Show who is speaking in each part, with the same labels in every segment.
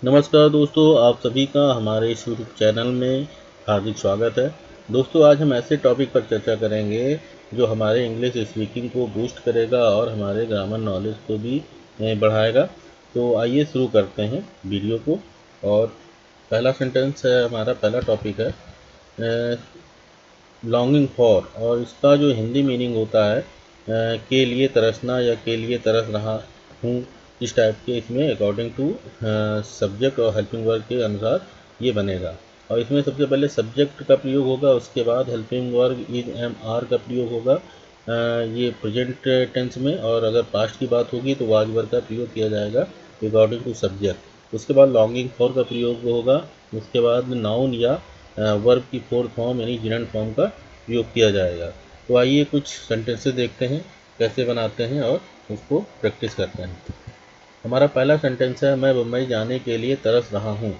Speaker 1: नमस्कार दोस्तों, आप सभी का हमारे इस यूट्यूब चैनल में हार्दिक स्वागत है। दोस्तों, आज हम ऐसे टॉपिक पर चर्चा करेंगे जो हमारे इंग्लिश स्पीकिंग को बूस्ट करेगा और हमारे ग्रामर नॉलेज को भी बढ़ाएगा। तो आइए शुरू करते हैं वीडियो को। और पहला सेंटेंस है, हमारा पहला टॉपिक है लॉन्गिंग फॉर, और इसका जो हिंदी मीनिंग होता है के लिए तरसना या के लिए तरस रहा हूँ, इस टाइप के इसमें अकॉर्डिंग टू सब्जेक्ट और हेल्पिंग वर्ब के अनुसार ये बनेगा। और इसमें सबसे पहले सब्जेक्ट का प्रयोग होगा, उसके बाद helping verb is am are का प्रयोग होगा ये प्रेजेंट टेंस में, और अगर पास्ट की बात होगी तो वाज वर्ब का प्रयोग किया जाएगा अकॉर्डिंग टू सब्जेक्ट। उसके बाद लॉन्गिंग फॉर का प्रयोग होगा, उसके बाद नाउन या वर्ब की फोर्थ फॉर्म यानी जिरंड फॉर्म का प्रयोग किया जाएगा। तो आइए कुछ सेंटेंसेस देखते हैं कैसे बनाते हैं और उसको प्रैक्टिस करते हैं। हमारा पहला सेंटेंस है, मैं मुंबई जाने के लिए तरस रहा हूँ।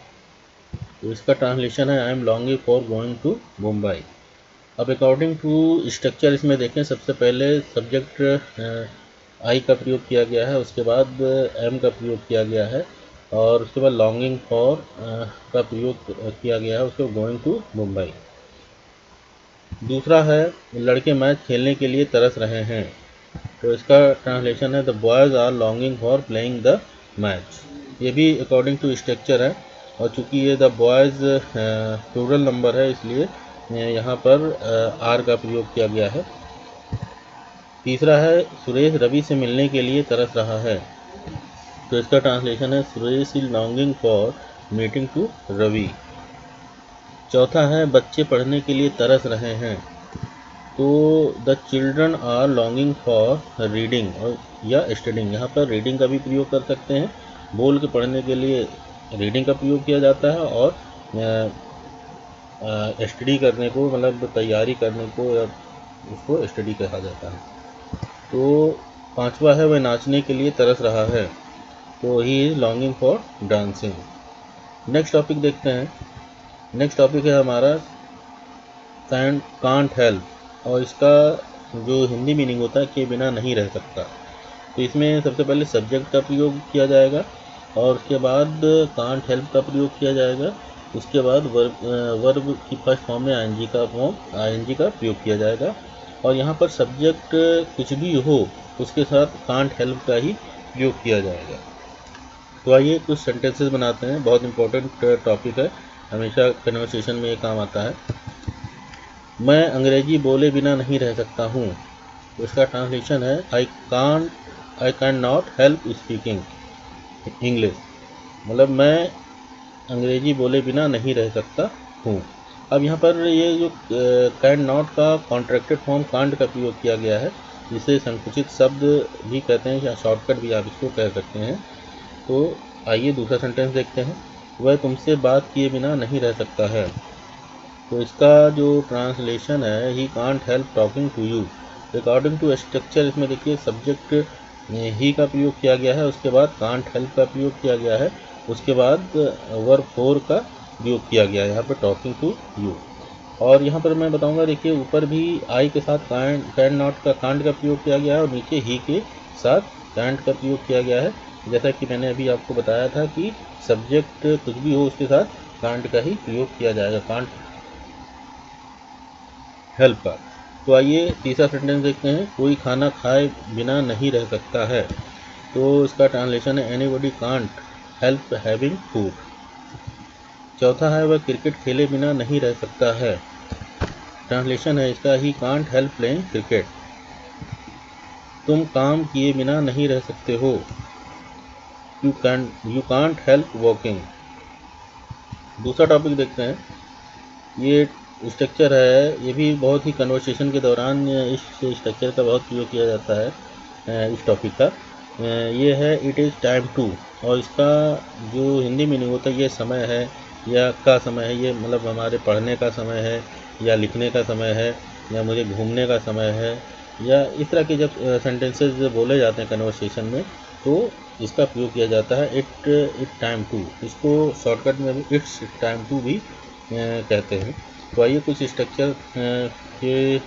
Speaker 1: तो इसका ट्रांसलेशन है, I am longing for going to Mumbai. अब अकॉर्डिंग टू स्ट्रक्चर इसमें देखें, सबसे पहले सब्जेक्ट आई का प्रयोग किया गया है, उसके बाद एम का प्रयोग किया गया है, और उसके बाद लॉन्गिंग फॉर का प्रयोग किया गया है, उसको गोइंग टू मुंबई। दूसरा है, लड़के मैच खेलने के लिए तरस रहे हैं। तो इसका ट्रांसलेशन है, the boys are longing for playing the match. ये भी अकॉर्डिंग टू स्ट्रक्चर है, और चूंकि ये द बॉयज़ प्लूरल नंबर है इसलिए यहाँ पर आर का प्रयोग किया गया है। तीसरा है, सुरेश रवि से मिलने के लिए तरस रहा है। तो इसका ट्रांसलेशन है, Suresh is longing for meeting to Ravi. चौथा है, बच्चे पढ़ने के लिए तरस रहे हैं। तो the children are longing for reading और या स्टडिंग। यहाँ पर रीडिंग का भी प्रयोग कर सकते हैं, बोल के पढ़ने के लिए रीडिंग का प्रयोग किया जाता है, और स्टडी करने को मतलब तैयारी करने को या उसको स्टडी कहा जाता है। तो पांचवा है, वह नाचने के लिए तरस रहा है। तो he is longing for dancing. Next topic देखते हैं। नेक्स्ट टॉपिक है हमारा कांट हेल्प, और इसका जो हिंदी मीनिंग होता है के बिना नहीं रह सकता। तो इसमें सबसे पहले सब्जेक्ट का प्रयोग किया जाएगा, और उसके बाद कांट हेल्प का प्रयोग किया जाएगा, उसके बाद वर्ब की फर्स्ट फॉर्म में आईएनजी का प्रयोग किया जाएगा, और यहाँ पर सब्जेक्ट कुछ भी हो उसके साथ कांट हेल्प का ही प्रयोग किया जाएगा। तो आइए कुछ सेंटेंसेस बनाते हैं, बहुत इंपॉर्टेंट टॉपिक है, हमेशा कन्वर्सेशन में ये काम आता है। मैं अंग्रेजी बोले बिना नहीं रह सकता हूँ। तो इसका ट्रांसलेशन है, I can not help speaking English. मतलब मैं अंग्रेजी बोले बिना नहीं रह सकता हूँ। अब यहाँ पर ये जो कैन नॉट का कॉन्ट्रैक्टेड फॉर्म कांट का प्रयोग किया गया है, जिसे संकुचित शब्द भी कहते हैं या शॉर्टकट भी आप इसको कह सकते हैं। तो आइए दूसरा सेंटेंस देखते हैं, वह तुमसे बात किए बिना नहीं रह सकता है। तो इसका जो ट्रांसलेशन है, he can't help talking to you. According to structure इसमें देखिए सब्जेक्ट ही का प्रयोग किया गया है, उसके बाद कांट हेल्प का प्रयोग किया गया है, उसके बाद वर्ब फोर का प्रयोग किया गया है यहाँ पर टॉकिंग टू यू। और यहाँ पर मैं बताऊंगा, देखिए ऊपर भी आई के साथ कैन नॉट का कांट का प्रयोग किया गया है, और नीचे ही के साथ कांट का प्रयोग किया गया है। जैसा कि मैंने अभी आपको बताया था कि सब्जेक्ट कुछ भी हो उसके साथ कांट का ही प्रयोग किया जाएगा, कांट हेल्प का। तो आइए तीसरा सेंटेंस देखते हैं, कोई खाना खाए बिना नहीं रह सकता है। तो इसका ट्रांसलेशन है, anybody can't help having food. चौथा है, वह क्रिकेट खेले बिना नहीं रह सकता है। ट्रांसलेशन है इसका, ही कांट हेल्प प्लेइंग क्रिकेट। तुम काम किए बिना नहीं रह सकते हो। You can't help walking. दूसरा टॉपिक देखते हैं, ये स्ट्रक्चर है, ये भी बहुत ही कन्वर्सेशन के दौरान इस स्ट्रक्चर का बहुत प्रयोग किया जाता है इस टॉपिक का। ये है, इट इज़ टाइम टू, और इसका जो हिंदी मीनिंग होता है, ये समय है या का समय है, ये मतलब हमारे पढ़ने का समय है या लिखने का समय है या मुझे घूमने का समय है, या इस तरह के जब सेंटेंसेस बोले जाते हैं कन्वर्सेशन में तो इसका प्रयोग किया जाता है। इट टाइम टू, इसको शॉर्टकट में भी इट्स टाइम टू भी कहते हैं। तो आइए कुछ स्ट्रक्चर के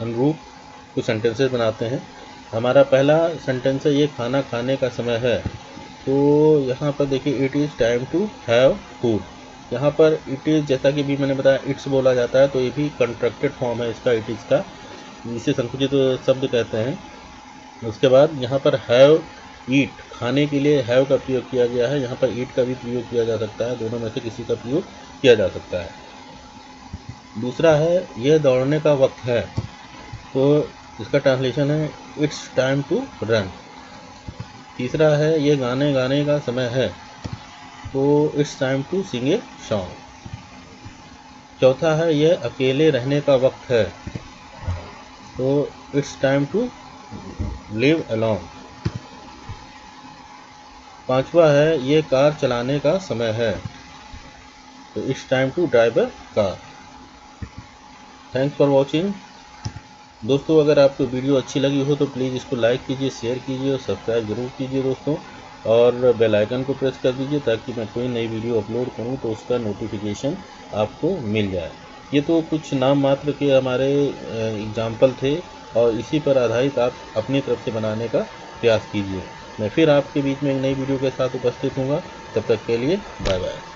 Speaker 1: अनुरूप कुछ सेंटेंसेस बनाते हैं। हमारा पहला सेंटेंस है, ये खाना खाने का समय है। तो यहाँ पर देखिए it is time to have food. यहाँ पर इट इज़, जैसा कि भी मैंने बताया, इट्स बोला जाता है, तो ये भी कंट्रैक्टेड फॉर्म है इसका, इट इज़ का, जिसे संकुचित शब्द कहते हैं। उसके बाद यहाँ पर हैव ईट, खाने के लिए हैव का प्रयोग किया गया है। यहाँ पर ईट का भी प्रयोग किया जा सकता है, दोनों में से किसी का प्रयोग किया जा सकता है। दूसरा है यह दौड़ने का वक्त है, तो इसका ट्रांसलेशन है इट्स टाइम टू रन। तीसरा है ये गाने गाने का समय है, तो it's time to sing a song. चौथा है यह अकेले रहने का वक्त है, तो it's time to live alone. पांचवा है ये कार चलाने का समय है, तो it's time to drive a car. Thanks for watching. दोस्तों, अगर आपको वीडियो अच्छी लगी हो तो प्लीज़ इसको लाइक कीजिए, शेयर कीजिए और सब्सक्राइब जरूर कीजिए दोस्तों, और बेल आइकन को प्रेस कर दीजिए ताकि मैं कोई नई वीडियो अपलोड करूं तो उसका नोटिफिकेशन आपको मिल जाए। ये तो कुछ नाम मात्र के हमारे एग्जाम्पल थे, और इसी पर आधारित आप अपनी तरफ से बनाने का प्रयास कीजिए। मैं फिर आपके बीच में एक नई वीडियो के साथ उपस्थित हूँगा। तब तक के लिए बाय बाय।